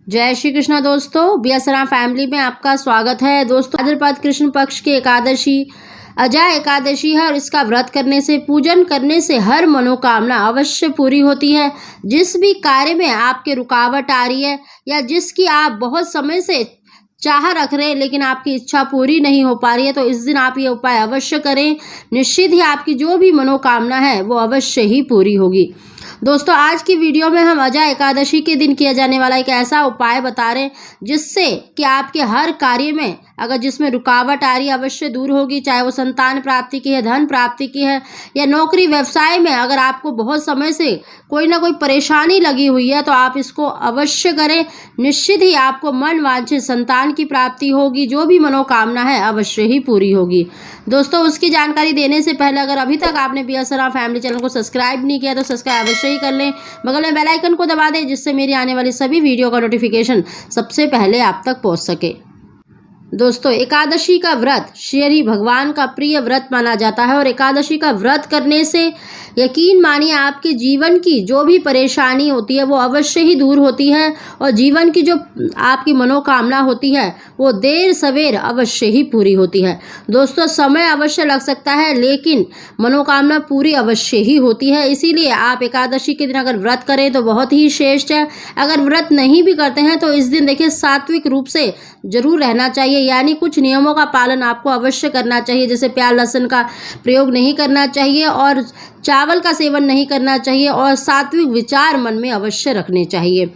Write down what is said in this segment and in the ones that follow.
जय श्री कृष्ण दोस्तों, बियासरा फैमिली में आपका स्वागत है। दोस्तों, भाद्रपद कृष्ण पक्ष की एकादशी अजय एकादशी है और इसका व्रत करने से, पूजन करने से हर मनोकामना अवश्य पूरी होती है। जिस भी कार्य में आपके रुकावट आ रही है या जिसकी आप बहुत समय से चाह रख रहे हैं लेकिन आपकी इच्छा पूरी नहीं हो पा रही है, तो इस दिन आप ये उपाय अवश्य करें। निश्चित ही आपकी जो भी मनोकामना है वो अवश्य ही पूरी होगी। दोस्तों, आज की वीडियो में हम अजय एकादशी के दिन किया जाने वाला एक ऐसा उपाय बता रहे हैं जिससे कि आपके हर कार्य में अगर जिसमें रुकावट आ रही है अवश्य दूर होगी। चाहे वो संतान प्राप्ति की है, धन प्राप्ति की है या नौकरी व्यवसाय में अगर आपको बहुत समय से कोई ना कोई परेशानी लगी हुई है तो आप इसको अवश्य करें। निश्चित ही आपको मन वांछित संतान की प्राप्ति होगी, जो भी मनोकामना है अवश्य ही पूरी होगी। दोस्तों, उसकी जानकारी देने से पहले अगर अभी तक आपने बियासरा फैमिली चैनल को सब्सक्राइब नहीं किया तो सब्सक्राइब अवश्य ही कर लें। बगल में बेल आइकन को दबा दें जिससे मेरी आने वाली सभी वीडियो का नोटिफिकेशन सबसे पहले आप तक पहुंच सके। दोस्तों, एकादशी का व्रत श्री भगवान का प्रिय व्रत माना जाता है और एकादशी का व्रत करने से यकीन मानिए आपके जीवन की जो भी परेशानी होती है वो अवश्य ही दूर होती है और जीवन की जो आपकी मनोकामना होती है वो देर सवेर अवश्य ही पूरी होती है। दोस्तों, समय अवश्य लग सकता है लेकिन मनोकामना पूरी अवश्य ही होती है। इसीलिए आप एकादशी के दिन अगर व्रत करें तो बहुत ही श्रेष्ठ है। अगर व्रत नहीं भी करते हैं तो इस दिन देखिए सात्विक रूप से जरूर रहना चाहिए, यानी कुछ नियमों का पालन आपको अवश्य करना चाहिए। जैसे प्याज लहसुन का प्रयोग नहीं करना चाहिए और चावल का सेवन नहीं करना चाहिए और सात्विक विचार मन में अवश्य रखने चाहिए।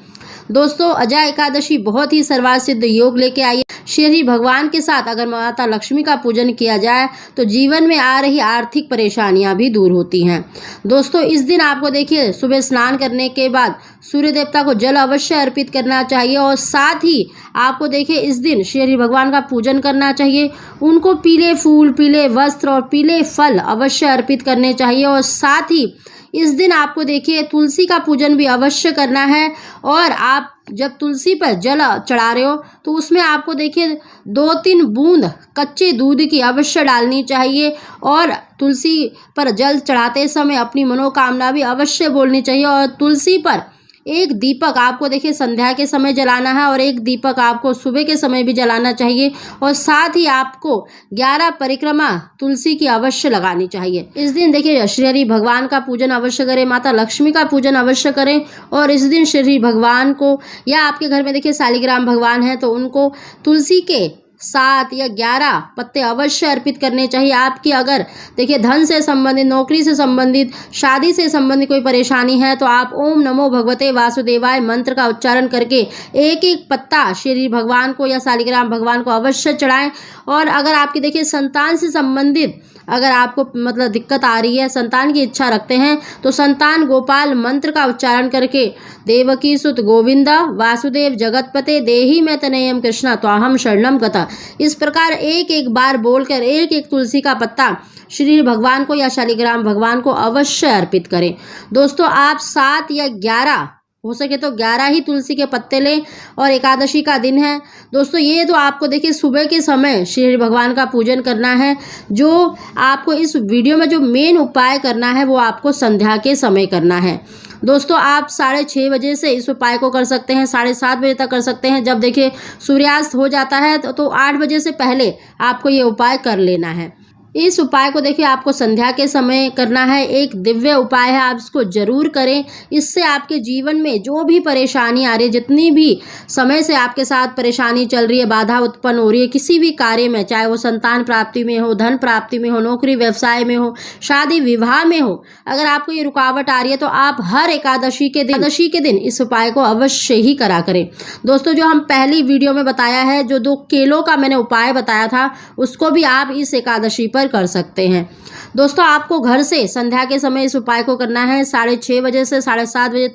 दोस्तों, अजय एकादशी बहुत ही सर्वार्थ सिद्ध योग लेके आई है। श्री भगवान के साथ अगर माता लक्ष्मी का पूजन किया जाए तो जीवन में आ रही आर्थिक परेशानियां भी दूर होती हैं। दोस्तों, इस दिन आपको देखिए सुबह स्नान करने के बाद सूर्य देवता को जल अवश्य अर्पित करना चाहिए और साथ ही आपको देखिए इस दिन श्री भगवान का पूजन करना चाहिए। उनको पीले फूल, पीले वस्त्र और पीले फल अवश्य अर्पित करने चाहिए और साथ ही इस दिन आपको देखिए तुलसी का पूजन भी अवश्य करना है। और आप जब तुलसी पर जल चढ़ा रहे हो तो उसमें आपको देखिए 2-3 बूंद कच्चे दूध की अवश्य डालनी चाहिए और तुलसी पर जल चढ़ाते समय अपनी मनोकामना भी अवश्य बोलनी चाहिए। और तुलसी पर एक दीपक आपको देखिए संध्या के समय जलाना है और एक दीपक आपको सुबह के समय भी जलाना चाहिए और साथ ही आपको 11 परिक्रमा तुलसी की अवश्य लगानी चाहिए। इस दिन देखिए श्री भगवान का पूजन अवश्य करें, माता लक्ष्मी का पूजन अवश्य करें और इस दिन श्री भगवान को या आपके घर में देखिए शालिग्राम भगवान है तो उनको तुलसी के 7 या 11 पत्ते अवश्य अर्पित करने चाहिए। आपकी अगर देखिए धन से संबंधित, नौकरी से संबंधित, शादी से संबंधित कोई परेशानी है तो आप ओम नमो भगवते वासुदेवाय मंत्र का उच्चारण करके एक एक पत्ता श्री भगवान को या शालिग्राम भगवान को अवश्य चढ़ाएं। और अगर आपकी देखिए संतान से संबंधित अगर आपको मतलब दिक्कत आ रही है, संतान की इच्छा रखते हैं तो संतान गोपाल मंत्र का उच्चारण करके देवकी सुत गोविंदा वासुदेव जगतपते देहि में तनयम कृष्णा त्वाहम शरणम गता, इस प्रकार एक एक बार बोलकर एक एक तुलसी का पत्ता श्री भगवान को या शालिग्राम भगवान को अवश्य अर्पित करें। दोस्तों, आप 7 या 11 हो सके तो 11 ही तुलसी के पत्ते लें और एकादशी का दिन है। दोस्तों, ये तो आपको देखिए सुबह के समय श्री भगवान का पूजन करना है। जो आपको इस वीडियो में जो मेन उपाय करना है वो आपको संध्या के समय करना है। दोस्तों, आप 6:30 बजे से इस उपाय को कर सकते हैं, 7:30 बजे तक कर सकते हैं। जब देखिए सूर्यास्त हो जाता है तो 8 बजे से पहले आपको ये उपाय कर लेना है। इस उपाय को देखिए आपको संध्या के समय करना है। एक दिव्य उपाय है, आप इसको जरूर करें। इससे आपके जीवन में जो भी परेशानी आ रही है, जितनी भी समय से आपके साथ परेशानी चल रही है, बाधा उत्पन्न हो रही है किसी भी कार्य में, चाहे वो संतान प्राप्ति में हो, धन प्राप्ति में हो, नौकरी व्यवसाय में हो, शादी विवाह में हो, अगर आपको ये रुकावट आ रही है तो आप हर एकादशी के दिन इस उपाय को अवश्य ही करा करें। दोस्तों, जो हम पहली वीडियो में बताया है, जो 2 केलों का मैंने उपाय बताया था, उसको भी आप इस एकादशी पर कर सकते हैं। दोस्तों, आपको घर से संध्या के समय इस उपाय को करना है। 6:30 बजे से 7:30 बजे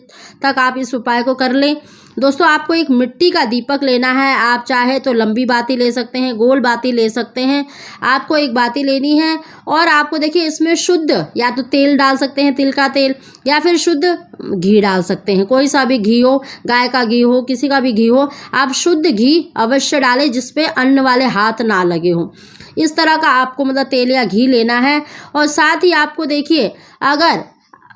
तक आप इस उपाय को कर लें। दोस्तों, आपको एक मिट्टी का दीपक लेना है। आप चाहे तो लंबी बाती ले सकते हैं, गोल बाती ले सकते हैं। आपको एक बाती लेनी है और आपको देखिए इसमें शुद्ध या तो तेल डाल सकते हैं, तिल का तेल, या फिर शुद्ध घी डाल सकते हैं। कोई सा भी घी हो, गाय का घी हो, किसी का भी घी हो, आप शुद्ध घी अवश्य डालें जिसपे अन्न वाले हाथ ना लगे हों। इस तरह का आपको मतलब तेल या घी लेना है। और साथ ही आपको देखिए अगर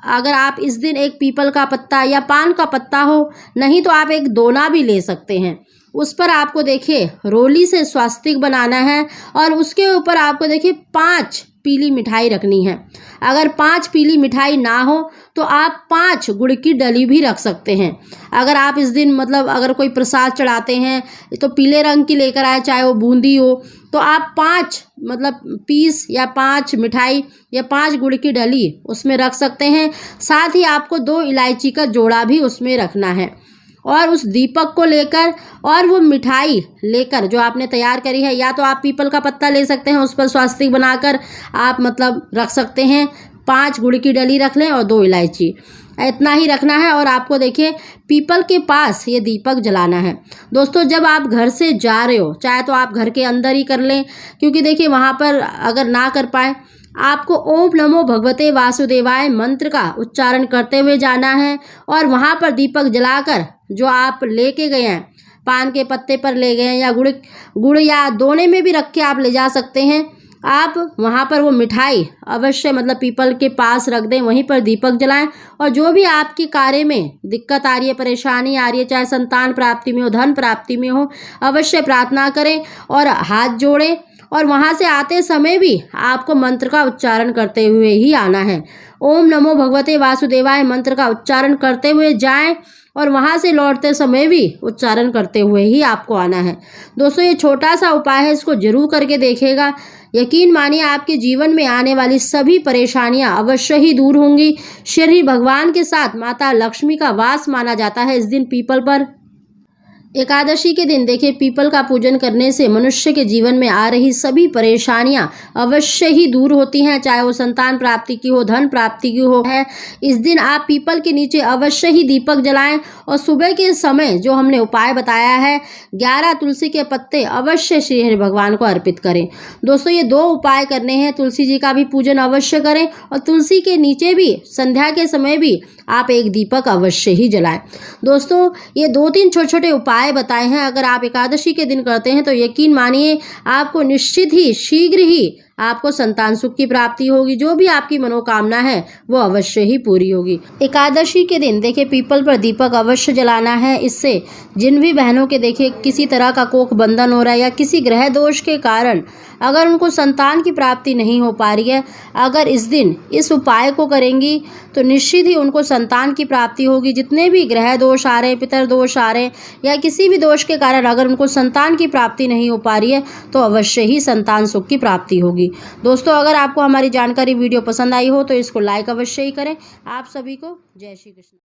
अगर आप इस दिन एक पीपल का पत्ता या पान का पत्ता हो, नहीं तो आप एक दोना भी ले सकते हैं। उस पर आपको देखिए रोली से स्वास्तिक बनाना है और उसके ऊपर आपको देखिए 5 पीली मिठाई रखनी है। अगर 5 पीली मिठाई ना हो तो आप 5 गुड़ की डली भी रख सकते हैं। अगर आप इस दिन मतलब अगर कोई प्रसाद चढ़ाते हैं तो पीले रंग की लेकर आए, चाहे वो बूंदी हो, तो आप 5 मतलब पीस या 5 मिठाई या 5 गुड़ की डली उसमें रख सकते हैं। साथ ही आपको 2 इलायची का जोड़ा भी उसमें रखना है और उस दीपक को लेकर और वो मिठाई लेकर जो आपने तैयार करी है, या तो आप पीपल का पत्ता ले सकते हैं, उस पर स्वास्तिक बनाकर आप मतलब रख सकते हैं। 5 गुड़ की डली रख लें और 2 इलायची, इतना ही रखना है। और आपको देखिए पीपल के पास ये दीपक जलाना है। दोस्तों जब आप घर से जा रहे हो, चाहे तो आप घर के अंदर ही कर लें, क्योंकि देखिए वहाँ पर अगर ना कर पाए, आपको ओम नमो भगवते वासुदेवाय मंत्र का उच्चारण करते हुए जाना है और वहाँ पर दीपक जलाकर जो आप लेके गए हैं, पान के पत्ते पर ले गए हैं या गुड़ या दोने में भी रख के आप ले जा सकते हैं, आप वहाँ पर वो मिठाई अवश्य मतलब पीपल के पास रख दें, वहीं पर दीपक जलाएं। और जो भी आपके कार्य में दिक्कत आ रही है, परेशानी आ रही है, चाहे संतान प्राप्ति में हो, धन प्राप्ति में हो, अवश्य प्रार्थना करें और हाथ जोड़ें। और वहाँ से आते समय भी आपको मंत्र का उच्चारण करते हुए ही आना है। ओम नमो भगवते वासुदेवाय मंत्र का उच्चारण करते हुए जाएं और वहाँ से लौटते समय भी उच्चारण करते हुए ही आपको आना है। दोस्तों ये छोटा सा उपाय है, इसको जरूर करके देखिएगा। यकीन मानिए आपके जीवन में आने वाली सभी परेशानियां अवश्य ही दूर होंगी। श्री भगवान के साथ माता लक्ष्मी का वास माना जाता है इस दिन पीपल पर। एकादशी के दिन देखिए पीपल का पूजन करने से मनुष्य के जीवन में आ रही सभी परेशानियां अवश्य ही दूर होती हैं, चाहे वो संतान प्राप्ति की हो, धन प्राप्ति की हो है। इस दिन आप पीपल के नीचे अवश्य ही दीपक जलाएं और सुबह के समय जो हमने उपाय बताया है 11 तुलसी के पत्ते अवश्य श्री हरि भगवान को अर्पित करें। दोस्तों ये 2 उपाय करने हैं, तुलसी जी का भी पूजन अवश्य करें और तुलसी के नीचे भी संध्या के समय भी आप एक दीपक अवश्य ही जलाएं। दोस्तों ये 2-3 छोटे-छोटे उपाय बताए हैं, अगर आप एकादशी के दिन करते हैं तो यकीन मानिए आपको निश्चित ही शीघ्र ही आपको संतान सुख की प्राप्ति होगी। जो भी आपकी मनोकामना है वो अवश्य ही पूरी होगी। एकादशी के दिन देखिए पीपल पर दीपक अवश्य जलाना है। इससे जिन भी बहनों के देखिए किसी तरह का कोख बंधन हो रहा है या किसी ग्रह दोष के कारण अगर उनको संतान की प्राप्ति नहीं हो पा रही है, अगर इस दिन इस उपाय को करेंगी तो निश्चित ही उनको संतान की प्राप्ति होगी। जितने भी ग्रह दोष आ रहे हैं, पितर दोष आ रहे हैं या किसी भी दोष के कारण अगर उनको संतान की प्राप्ति नहीं हो पा रही है तो अवश्य ही संतान सुख की प्राप्ति होगी। दोस्तों अगर आपको हमारी जानकारी वीडियो पसंद आई हो तो इसको लाइक अवश्य ही करें। आप सभी को जय श्री कृष्ण।